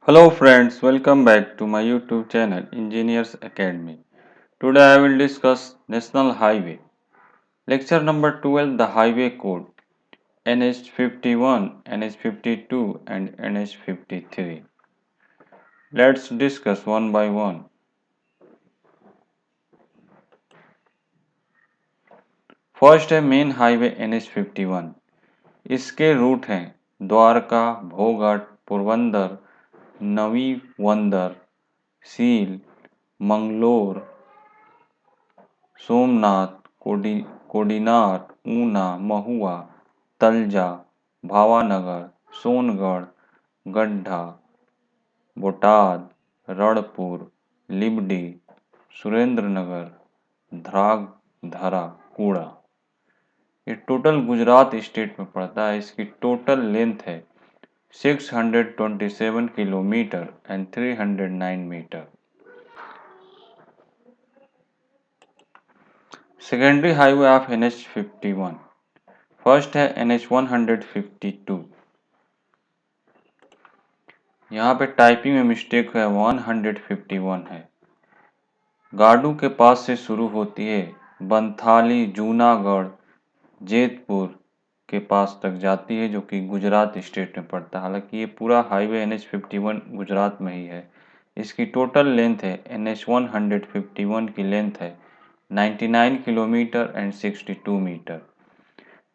Hello friends, welcome back to my YouTube channel Engineers Academy. Today I will discuss National Highway. Lecture number 12, the Highway Code, NH51, NH52 and NH53. Let's discuss one by one. First है main highway NH51। इसके root हैं द्वारका, भोगट, पोरबंदर, नवी वंदर, seal, Mangalore, Somnath, Kodinar, Una, महुआ, तलजा, भावानगर, सोनगढ़, गड्ढा, बोटाद, रणपुर, लिबडी, सुरेंद्रनगर, ध्रांगधरा, कूड़ा। ये total Gujarat state में पड़ता है। इसकी टोटल लेंथ है 627 kilometre and 309 metre. Secondary highway of NH51। First है NH152। यहाँ पे टाइपिंग में मिस्टेक है, 151 है। गाडू के पास से शुरू होती है, बंथाली, जूनागढ़, जेतपुर के पास तक जाती है, जो कि गुजरात स्टेट में पड़ता है। हालांकि ये पूरा हाईवे NH51 गुजरात में ही है। इसकी टोटल लेंथ है, NH151 की लेंथ है 99 किलोमीटर एंड 62 मीटर।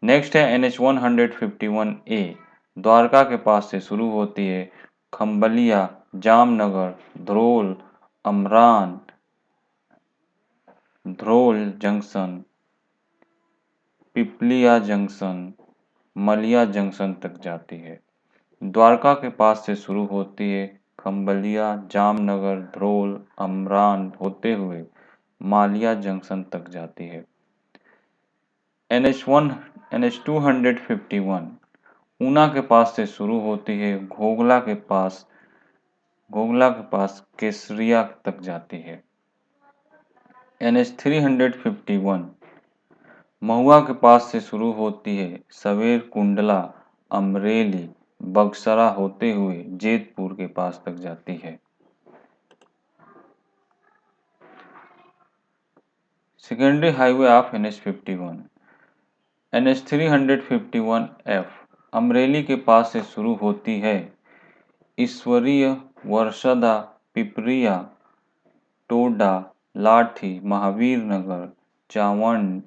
नेक्स्ट है NH151A। द्वारका के पास से शुरू होती है, खम्बलिया, जामनगर, ध्रोल, अमरान, ध्रोल जंक्शन, पिपलिया जंक्शन, मलिया जंक्शन तक जाती है। द्वारका के पास से शुरू होती है, खम्बलिया, जामनगर, ध्रोल, अमरान होते हुए मालिया जंक्शन तक जाती है। NH251 ऊना के पास से शुरू होती है, घोघला के पास केसरिया तक जाती है। NH351 महुआ के पास से शुरू होती है, सवेर कुंडला, अमरेली, बक्सरा होते हुए जेतपुर के पास तक जाती है। Secondary highway of NH51। NH351F Amreli के पास से शुरू होती है, ईश्वरीय, वर्षदा, पिपरिया, टोडा, लाठी, महावीर नगर, चावंड,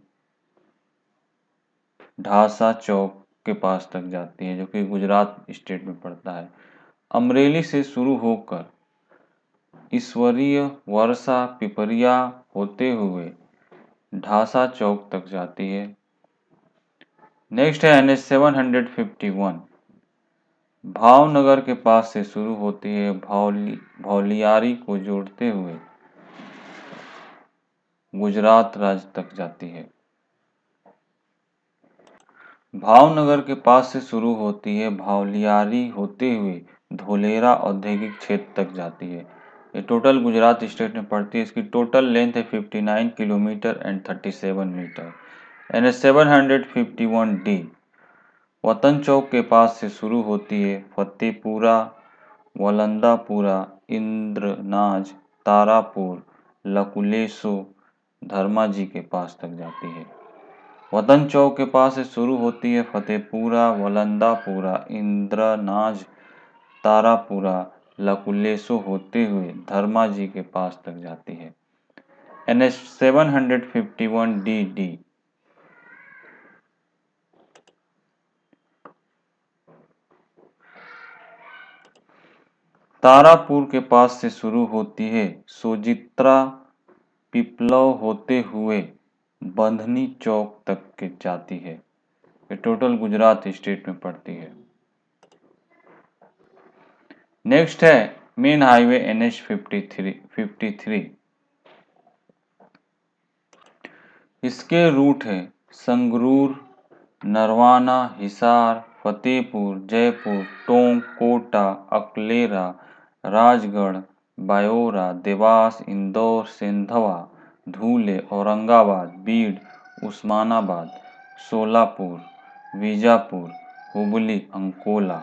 ढासा चौक के पास तक जाती है, जो कि गुजरात स्टेट में पड़ता है। अमरेली से शुरू होकर ईश्वरीय, वर्षा, पिपरिया होते हुए ढासा चौक तक जाती है। नेक्स्ट है NH751 भावनगर के पास से शुरू होती है, भौलियारी को जोड़ते हुए गुजरात राज्य तक जाती है। भावनगर के पास से शुरू होती है, भावलियारी होते हुए धोलेरा औद्योगिक क्षेत्र तक जाती है। ये टोटल गुजरात स्टेट में पड़ती है। इसकी टोटल लेंथ है 59 किलोमीटर एंड 37 मीटर। NH751D वतन चौक के पास से शुरू होती है, फतेहपुरा, वलंदापुरा, इंद्रनाज, तारापुर, लकुलेसो, धर्माजी के पास तक जाती है। वतन चौक के पास से शुरू होती है, फतेहपुरा, वलंदापुरा, इंद्रनाज, तारापुरा, लकुलेसो होते हुए धर्माजी के पास तक जाती है। NH751DD तारापुर के पास से शुरू होती है, सोजित्रा, पिपलव होते हुए बंधनी चौक तक के जाती है। ये टोटल गुजरात स्टेट में पड़ती है। नेक्स्ट है मेन हाईवे NH53। इसके रूट है संगरूर, नरवाना, हिसार, फतेहपुर, जयपुर, टोंक, कोटा, अकलेरा, राजगढ़, बायोरा, देवास, इंदौर, सिंधवा, धूले, औरंगाबाद, बीड, उस्मानाबाद, सोलापुर, बीजापुर, हुबली, अंकोला।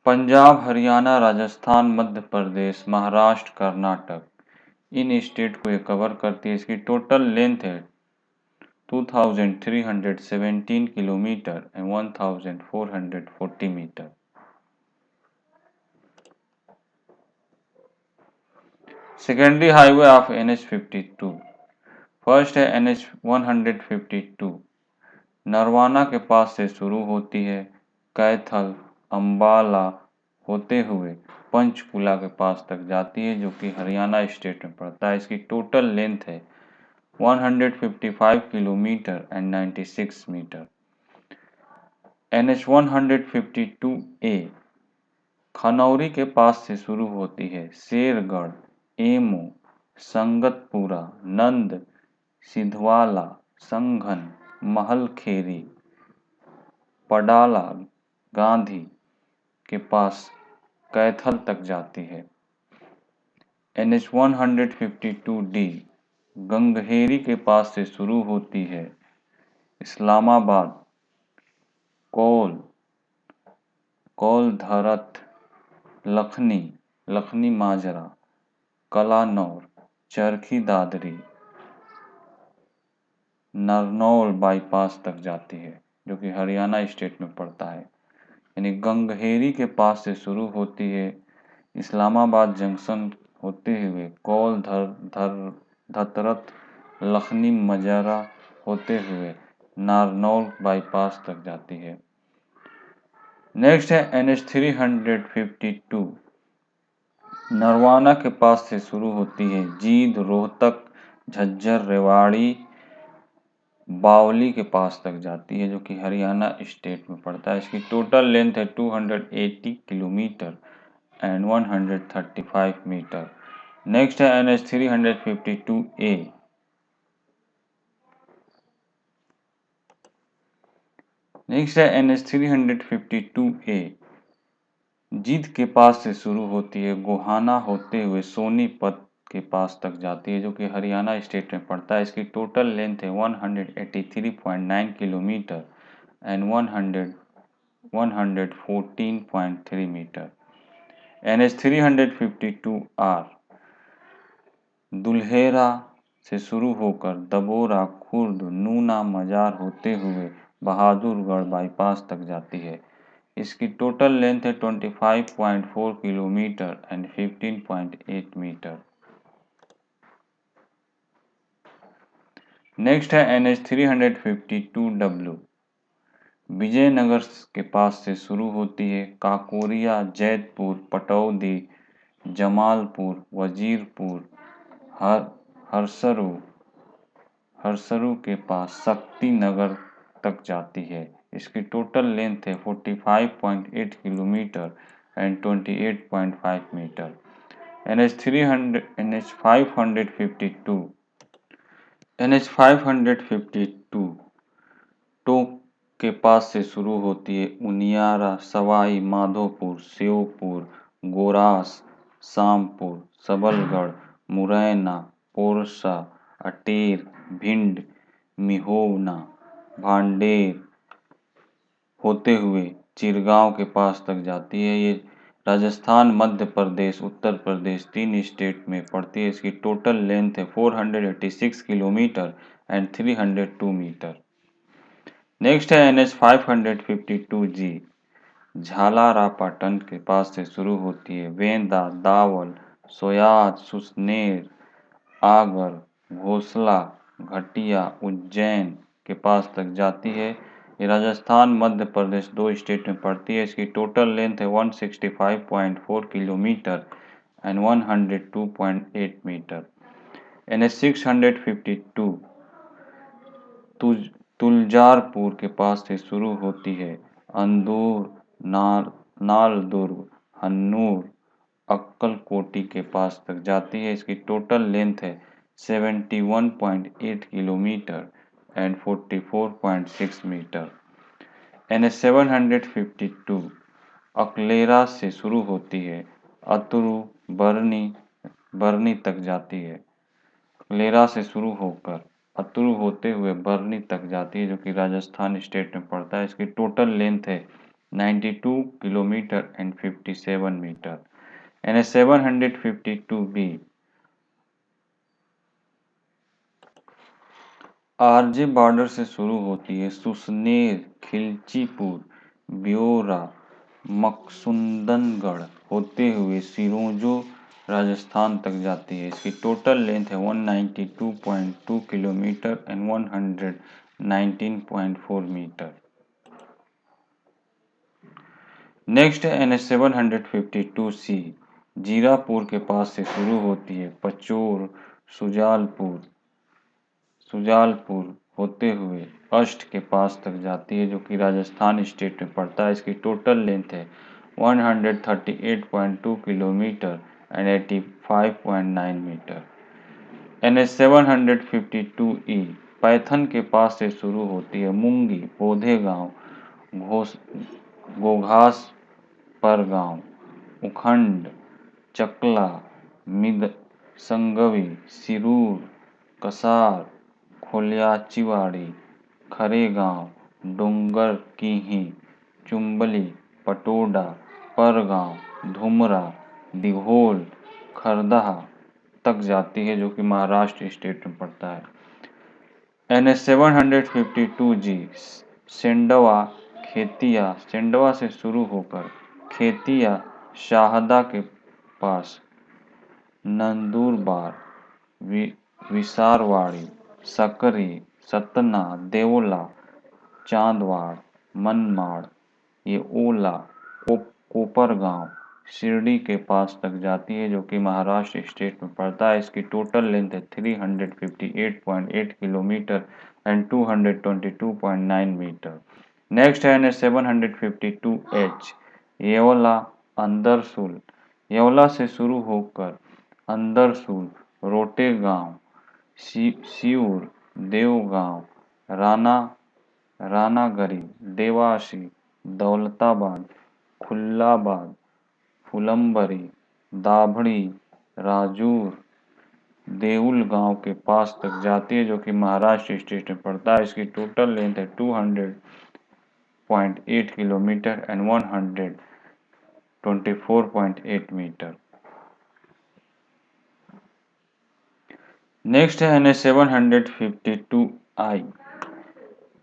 पंजाब, हरियाणा, राजस्थान, मध्य प्रदेश, महाराष्ट्र, कर्नाटक, इन स्टेट को ये कवर करती है। इसकी टोटल लेंथ है 2317 kilometre and 1440 metre. Secondary highway of NH52। First है NH152, नरवाना के पास से शुरू होती है, कैथल, अंबाला होते हुए पंचकुला के पास तक जाती है, जो कि हरियाणा स्टेट में पड़ता है। इसकी टोटल लेंथ है 155 kilometre and 96 metre. NH152A Khanauri के पास से शुरू होती है, शेरगढ़, एमो, संगतपुरा, नंद, सिधवाला, संघन, महलखेरी, पडाला, गांधी के पास कैथल तक जाती है। NH152D गंगहेरी के पास से शुरू होती है, इस्लामाबाद, कौल धरत, लखनी माजरा, कलानौर, चरखी दादरी, नरनौल बाईपास तक जाती है, जो कि हरियाणा स्टेट में पड़ता है। यानी गंगहेरी के पास से शुरू होती है, इस्लामाबाद जंक्शन होते हुए कौल धतरत, लखनी मजरा होते हुए नारनौल बाईपास तक जाती है। नेक्स्ट है NH352, नरवाना के पास से शुरू होती है, जींद, रोहतक, झज्जर, रेवाड़ी, बावली के पास तक जाती है, जो कि हरियाणा स्टेट में पड़ता है। इसकी टोटल लेंथ है 280 किलोमीटर एंड 135 मीटर। नेक्स्ट है NH352A, NH352A जींद के पास से शुरू होती है, गोहाना होते हुए सोनीपत के पास तक जाती है, जो कि हरियाणा स्टेट में पड़ता है। इसकी टोटल लेंथ है 183.9 kilometre and 114.3 metre. NH352R Dulhera से शुरू होकर दबोरा, खुर्द, नूना, मजार होते हुए बहादुरगढ़ बाईपास तक जाती है। इसकी टोटल लेंथ है 25.4 किलोमीटर एंड 15.8 मीटर। नेक्स्ट है NH352W, विजयनगर के पास से शुरू होती है, काकोरिया, जैतपुर, पटौदी, जमालपुर, वजीरपुर, हरसरू के पास शक्ति नगर तक जाती है। इसकी टोटल लेंथ है 45.8 kilometre and 28.5 metre. NH552 Tonk के पास से शुरू होती है, उनियारा, सवाई माधोपुर, श्योपुर, गोरास, शामपुर, सबलगढ़, मुरैना, पोरसा, अटेर, भिंड, मिहोना, भांडेर होते हुए चिरगांव के पास तक जाती है। ये राजस्थान, मध्य प्रदेश, उत्तर प्रदेश, 3 स्टेट में पड़ती है। इसकी टोटल लेंथ है 486 किलोमीटर एंड 302 मीटर। नेक्स्ट है NH552G, झालारापाटन के पास से शुरू होती है, वेंदा, दावल, सोयात, सुसनेर, आगर, घोसला, घटिया, उज्जैन के पास तक जाती है। ये राजस्थान, मध्य प्रदेश 2 स्टेट में पड़ती है। इसकी टोटल लेंथ है 165.4 किलोमीटर एंड 102.8 मीटर। NH652 तुलजारपुर के पास से शुरू होती है, अंदूर, नालदुर्ग, हन्नूर, अक्कलकोटी के पास तक जाती है। इसकी टोटल लेंथ है 71.8 kilometre and 44.6 metre. NH752 Aklera से शुरू होती है, अतरू, बरनी तक जाती है। अकलेरा से शुरू होकर अतरू होते हुए बरनी तक जाती है, जो कि राजस्थान स्टेट में पड़ता है। इसकी टोटल लेंथ है 92 kilometer and 57 meter. NH 752B RJ border से शुरू होती है, सुसनेर, खिलचीपुर, ब्योरा, मकसुंदनगढ़ होते हुए सिरोंजो राजस्थान तक जाती है। इसकी टोटल लेंथ है 192.2 किलोमीटर एंड 119.4 मीटर। नेक्स्ट है NH 752C, जीरापुर के पास से शुरू होती है, पचोर, सुजालपुर होते हुए अष्ट के पास तक जाती है, जो कि राजस्थान स्टेट में पड़ता है। इसकी टोटल लेंथ है 138.2 kilometre and 85.9 metre. NH 752E Paithan के पास से शुरू होती है, मुंगी, बोधे गांव, गोघास पर गांव, उखंड, चकला, संगवी, सिरूर, कसार, खोलियाचीवाड़ी, खरेगांव, डोंगर कीही, चुंबली, पटोडा, परगांव, धुमरा, दिघोल, खरदहा तक जाती है, जो कि महाराष्ट्र स्टेट में पड़ता है। NH 752G सेंडवा, खेतिया, सेंडवा से शुरू होकर खेतिया, शाहदा के पास, नंदुरबार, विसारवाड़ी, सकरी, सतना, देवला, चांदवाड़, मनमाड़, ये ओला, कोपरगांव, शिरडी के पास तक जाती है, जो कि महाराष्ट्र स्टेट में पड़ता है। इसकी टोटल लेंथ है 358.8 किलोमीटर एंड 222.9 मीटर। नेक्स्ट है NH 752H, येवला, अंदरसुल, येवला से शुरू होकर अंदरसुल, रोटेगांव, सिऊर, देवगांव, रानागरी, देवासी, दौलताबाद, खुल्लाबाद, फुलंबरी, दाभड़ी, राजूर, देउल गांव के पास तक जाती है, जो कि महाराष्ट्र स्टेट में पड़ता है। इसकी टोटल लेंथ है 200.8 किलोमीटर एंड 124.8 मीटर। नेक्स्ट है NH 752I,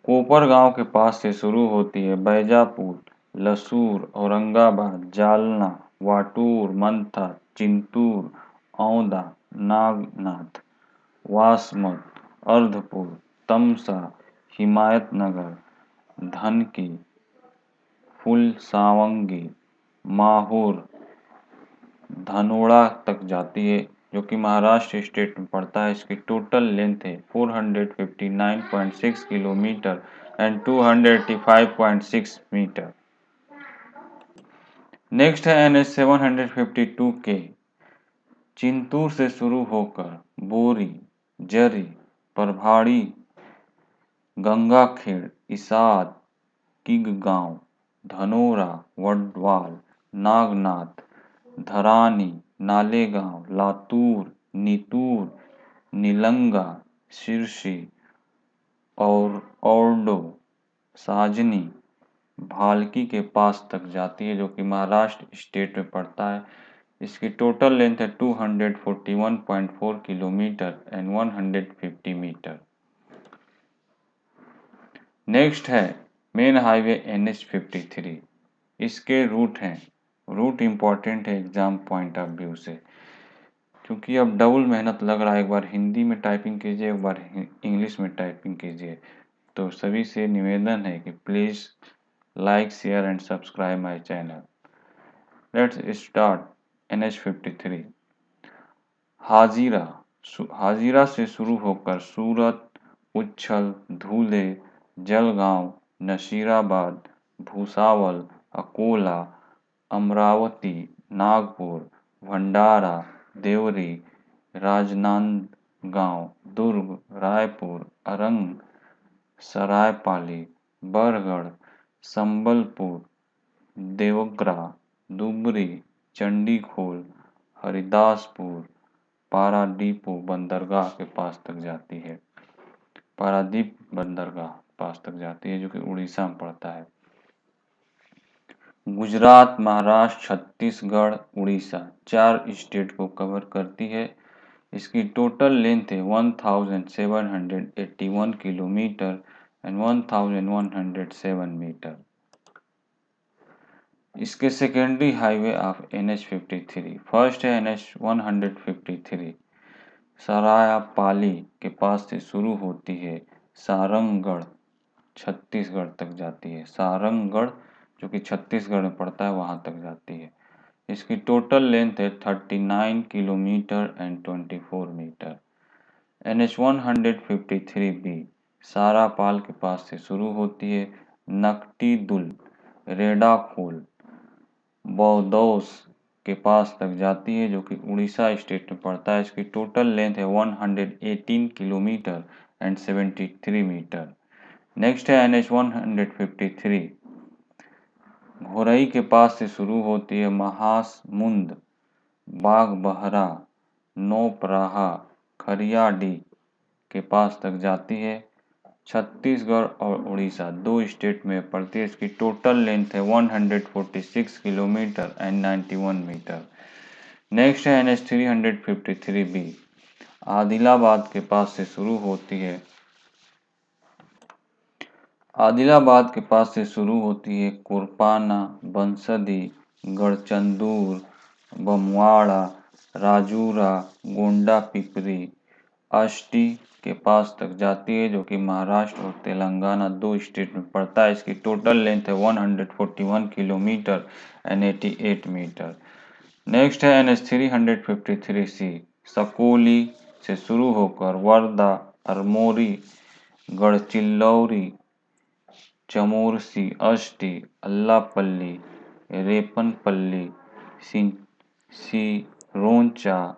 कोपरगांव के पास से शुरू होती है, बैजापुर, लसूर, औरंगाबाद, जालना, वाटूर, मंथा, चिंतूर, औंदा, नागनाथ, वासमत, अर्धपुर, तमसा, हिमायतनगर, धनकी, फुलसावंगी, माहौर, धनोड़ा तक जाती है, जो कि महाराष्ट्र स्टेट में पड़ता है। इसकी टोटल लेंथ है 459.6 किलोमीटर एंड 285.6 मीटर। नेक्स्ट है NH 752K, चिंतूर से शुरू होकर बोरी, जरी, परभाड़ी, गंगाखेड़, इसाद, किगगांव, धनोरा, वडवाल, नागनाथ, धरानी, नालेगांव, लातूर, नीतूर, नीलंगा, सिरसी और औरडो, साजनी, भालकी के पास तक जाती है, जो कि महाराष्ट्र स्टेट में पड़ता है। इसकी टोटल लेंथ है 241.4 किलोमीटर एंड 150 मीटर। नेक्स्ट है मेन हाईवे NH 53। इसके रूट हैं, रूट इम्पॉर्टेंट है एग्जाम पॉइंट ऑफ व्यू से, क्योंकि अब डबल मेहनत लग रहा है। एक बार हिंदी में टाइपिंग कीजिए, एक बार इंग्लिश में टाइपिंग कीजिए। तो सभी से निवेदन है कि please like, share and subscribe my channel. Let's start NH 53। Hazira से शुरू होकर सूरत, उच्छल, धूले, जलगांव, नशीराबाद, भूसावल, अकोला, अमरावती, नागपुर, भंडारा, देवरी, राजनांदगांव, दुर्ग, रायपुर, अरंग, सरायपाली, बरगढ़, संबलपुर, देवग्रा, दुबरी, चंडीखोल, हरिदासपुर, पारादीप बंदरगाह के पास तक जाती है। पारादीप बंदरगाह पास तक जाती है, जो कि उड़ीसा में पड़ता है। गुजरात, महाराष्ट्र, छत्तीसगढ़, उड़ीसा 4 स्टेट को कवर करती है। इसकी टोटल लेंथ है 1781 किलोमीटर एंड 1107 मीटर। इसके secondary highway of NH53। First है NH153 सरायापाली के पास से शुरू होती है, सारंगगढ़ छत्तीसगढ़ तक जाती है। सारंगगढ़ जो कि छत्तीसगढ़ में पड़ता है वहां तक जाती है। इसकी टोटल लेंथ है 39 किलोमीटर एंड 24 मीटर। NH153B सारापाल के पास से शुरू होती है, नकटीदुल रेडाखोल बौदौस के पास तक जाती है जो कि उड़ीसा स्टेट में पड़ता है। इसकी टोटल लेंथ है 118 किलोमीटर एंड 73 मीटर। नेक्स्ट है NH153 घोरई के पास से शुरू होती है, महासमुंद बागबहरा नौपराहा खरियाडी के पास तक जाती है। छत्तीसगढ़ और उड़ीसा 2 स्टेट में पड़ती है। इसकी टोटल लेंथ है 146 किलोमीटर एंड 91 मीटर। नेक्स्ट है NH353B आदिलाबाद के पास से शुरू होती है। आदिलाबाद के पास से शुरू होती है, कुरपाना, बंसदी, गढ़चंदूर, बमवाड़ा, राजूरा, गोंडा पिपरी, अष्टी के पास तक जाती है जो कि महाराष्ट्र और तेलंगाना 2 स्टेट में पड़ता है। इसकी टोटल लेंथ है 141 किलोमीटर एंड 88 मीटर। नेक्स्ट है NH353C सकोली से शुरू होकर वर्धा, अरमोरी, गढ़चिल्लौरी, चमोरसी, अष्टी, अल्लापल्ली, रेपनपल्ली, सिरोंचा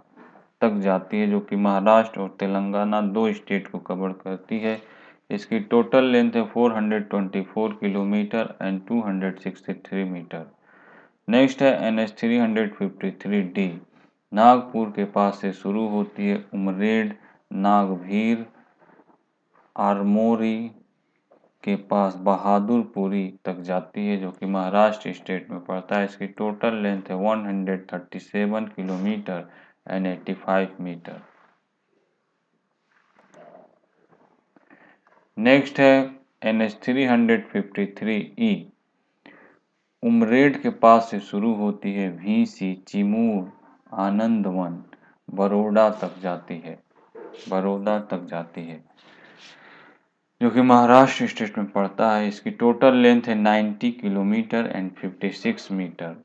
तक जाती है जो कि महाराष्ट्र और तेलंगाना 2 स्टेट को कवर करती है। इसकी टोटल लेंथ है 424 किलोमीटर एंड 263 मीटर। नेक्स्ट है NH353D नागपुर के पास से शुरू होती है, उमरेड, नागभीर, आरमोरी के पास बहादुरपुरी तक जाती है जो कि महाराष्ट्र स्टेट में पड़ता है। इसकी टोटल लेंथ है 137 किलोमीटर एंड 85 मीटर। नेक्स्ट है NH353E उमरेड के पास से शुरू होती है, भींसी, चिमूर, आनंदवन, बड़ौदा तक जाती है। बड़ौदा तक जाती है जो कि महाराष्ट्र स्टेट में पड़ता है। इसकी टोटल लेंथ है 90 किलोमीटर एंड 56 मीटर।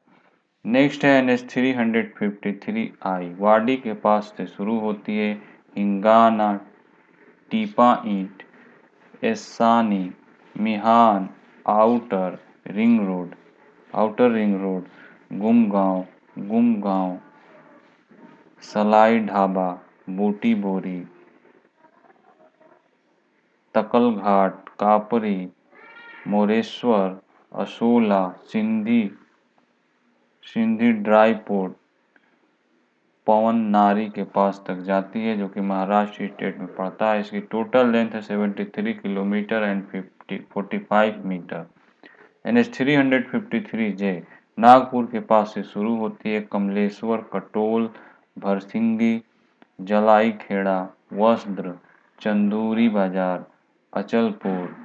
नेक्स्ट है NH353I वाडी के पास से शुरू होती है, हिंगाना, टीपाईंट, एसानी, मिहान, आउटर रिंग रोड, गुमगांव, सलाई ढाबा, बूटी बोरी, तकलघाट, कापरी, मोरेश्वर, असोला, सिंधी ड्राई पोर्ट, पवन नारी के पास तक जाती है जो कि महाराष्ट्र स्टेट में पड़ता है। इसकी टोटल लेंथ है 73 kilometre and 45 metre. NH353J Nagpur के पास से शुरू होती है, कमलेश्वर, कटोल, भरसिंगी, जलाई खेड़ा, वस्त्र, चंदूरी बाजार, अचलपुर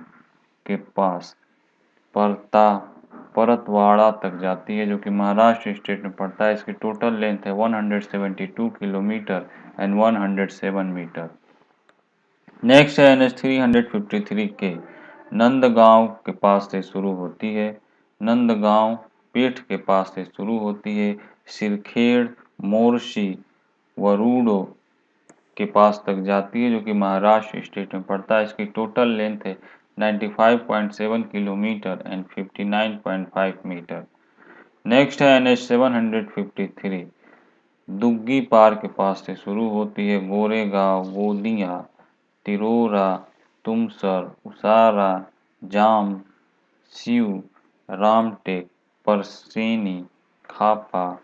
के पास परतवाड़ा तक जाती है जो कि महाराष्ट्र स्टेट में पड़ता है। इसकी टोटल लेंथ है 172 किलोमीटर एंड 107 मीटर। नेक्स्ट है NH353K नंदगांव के पास से शुरू होती है, नंदगांव पेठ के पास से शुरू होती है, सिरखेड़, मोर्शी, वरुडो के पास तक जाती है जो कि महाराष्ट्र स्टेट में पड़ता है। इसकी टोटल लेंथ है 95.7 किलोमीटर एंड 59.5 मीटर। नेक्स्ट है NH753 दुग्गी पार के पास से शुरू होती है, गोरेगांव, गोदिया, तिरोरा, तुमसर, उसारा, जाम, सीव, रामटेक, परसेनी, खापा,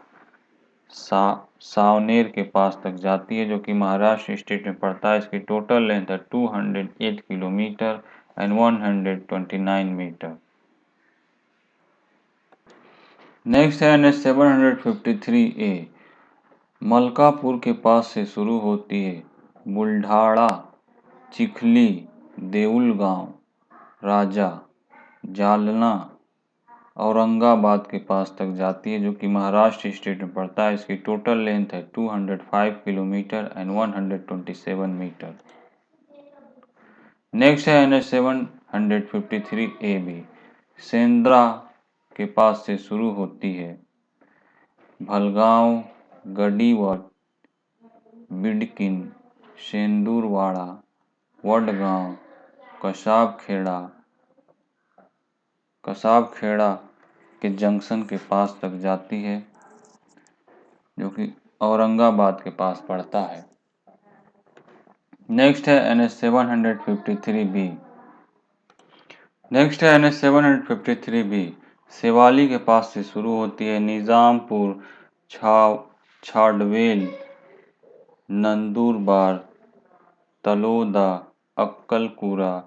सावनेर के पास तक जाती है जो कि महाराष्ट्र स्टेट में पड़ता है। इसकी टोटल लेंथ है 208 किलोमीटर एंड 129 मीटर। नेक्स्ट है NH 753A, मलकापुर के पास से शुरू होती है, बुल्ढाड़ा, चिखली, देऊलगांव, राजा, जालना, औरंगाबाद के पास तक जाती है, जो कि महाराष्ट्र स्टेट में पड़ता है। इसकी टोटल लेंथ है 205 किलोमीटर एंड 127 मीटर। नेक्स्ट है NH 753AB, सेंद्रा के पास से शुरू होती है, भलगांव, गडीवट, बिडकिन, सेंदूरवाड़ा, वडगांव, कसाबखेड़ा के जंक्शन के पास तक जाती है, जो कि औरंगाबाद के पास पड़ता है। नेक्स्ट है NH 753B। नेक्स्ट है NH 753B, सेवाली के पास से शुरू होती है, निजामपुर, छाड़वेल, नंदुरबार, तलोदा, अक्कलकुरा,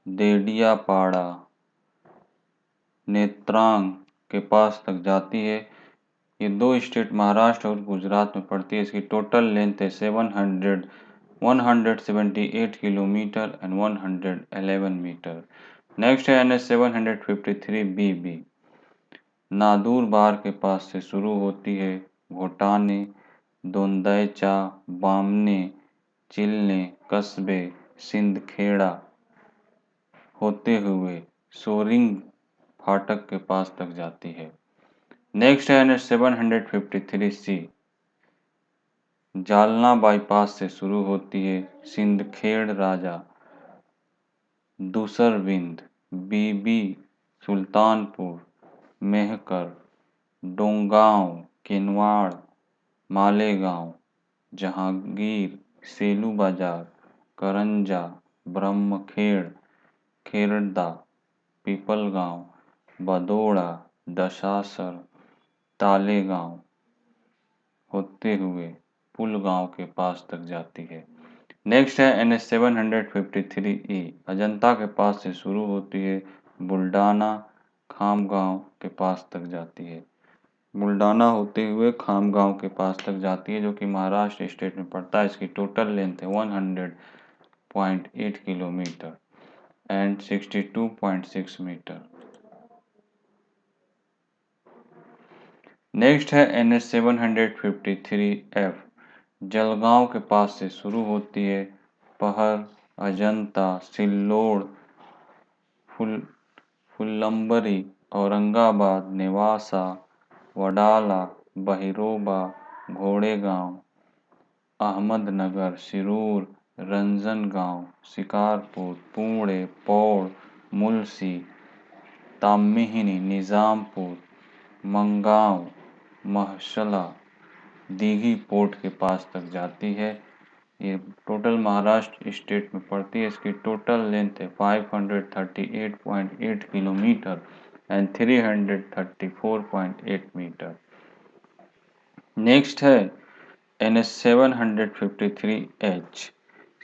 देडियापाड़ा, नेत्रांग के पास तक जाती है। ये दो स्टेट महाराष्ट्र और गुजरात में पड़ती है। इसकी टोटल लेंथ है 178 किलोमीटर एंड 111 मीटर। नेक्स्ट है NH 753BB, नादुरबार के पास से शुरू होती है, घोटाने, दोंदैचा, बामने, चिलने, कस्बे, सिंदखेड़ा होते हुए सोरिंग फाटक के पास तक जाती है। नेक्स्ट है NH 753C, जालना बाईपास से शुरू होती है, सिंदखेड़ राजा, दूसरबिंद, बीबी, सुल्तानपुर, मेहकर, डोंगांव, किनवाड़, मालेगांव, जहांगीर, सेलू बाजार, करंजा, ब्रह्मखेड़, खेरदा, पीपलगांव, बदोड़ा, दशासर, तालेगांव होते हुए पुलगांव के पास तक जाती है। नेक्स्ट है NH 753E, अजंता के पास से शुरू होती है, बुल्डाना, खामगांव के पास तक जाती है। बुल्डाना होते हुए खामगांव के पास तक जाती है, जो कि महाराष्ट्र स्टेट में पड़ता है। इसकी टोटल लेंथ है 100.8 किलोमीटर एंड 62.6 मीटर। नेक्स्ट है NH 753F, जलगांव के पास से शुरू होती है, पहर, अजंता, सिल्लोड़, फुलंबरी, औरंगाबाद, नेवासा, वडाला, बहिरोबा, घोड़ेगांव, अहमदनगर, शिरूर, रंजनगांव, शिकारपुर, पुणे, पौड़, मुलसी, ताम्हिनी, निजामपुर, मंगांव, महसला, दीघी पोर्ट के पास तक जाती है। ये टोटल महाराष्ट्र स्टेट में पड़ती है। इसकी टोटल लेंथ है 538.8 किलोमीटर एंड 334.8 मीटर। नेक्स्ट है NH 753H,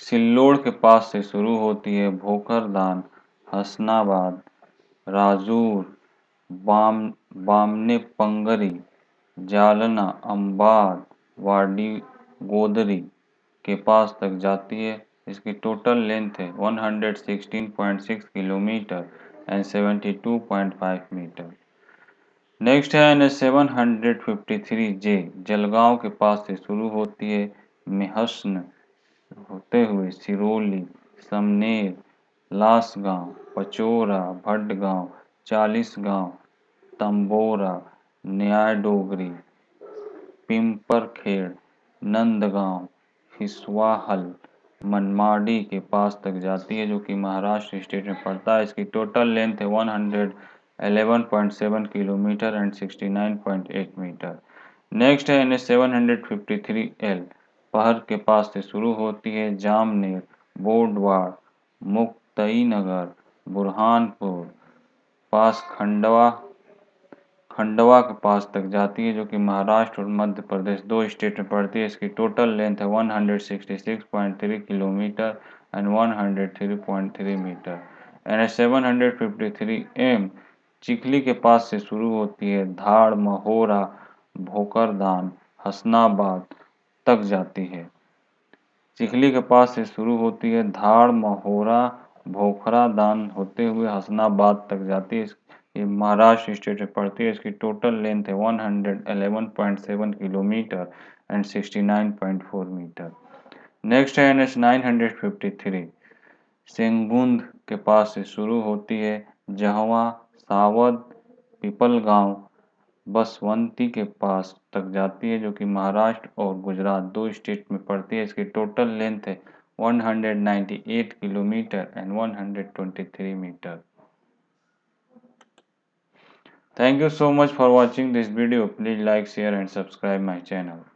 सिल्लोड़ के पास से शुरू होती है, भोकरदान, हसनाबाद, राजूर, बामने पंगरी, जालना, अंबाद, वाडी गोदरी के पास तक जाती है। इसकी टोटल लेंथ है 116.6 किलोमीटर एंड 72.5 मीटर। नेक्स्ट है NH 753J, जलगांव के पास से शुरू होती है, मेहसन होते हुए सिरोली, समनेर, लासगांव, पचोरा, भटगांव, चालीसगांव, तंबोरा, न्यायडोगरी, पिंपरखेड़, नंदगांव, हिसवाहल, मनमाड़ी के पास तक जाती है, जो कि महाराष्ट्र स्टेट में पड़ता है। इसकी टोटल लेंथ है 111.7 किलोमीटर एंड 69.8 मीटर। नेक्स्ट है NH 753L, पहर के पास से शुरू होती है, जामनेर, बोडवाड़, मुक्तईनगर, बुरहानपुर, पास खंडवा के पास तक जाती है, जो कि महाराष्ट्र और मध्य प्रदेश दो स्टेट में पड़ती है। इसकी टोटल लेंथ है 166.3 kilometre and 103.3 metre. NH 753M Chikhli के पास से शुरू होती है, धाड़, महोरा, भोकरदान, हसनाबाद तक जाती है। चिखली के पास से शुरू होती है, धाड़, महोरा, भोकरादान होते हुए हसनाबाद तक जाती है। ये महाराष्ट्र स्टेट में पड़ती है। इसकी टोटल लेंथ है 111.7 किलोमीटर एंड 69.4 मीटर। नेक्स्ट है NH 953, सेंगुंद के पास से शुरू होती है, जहवा, सावद, पिपलगांव, बसवंती के पास तक जाती है, जो कि महाराष्ट्र और गुजरात दो स्टेट में पड़ती है। इसकी टोटल लेंथ है 198 kilometre and 123 metre. Thank you so much for watching this video. Please like, share and subscribe my channel.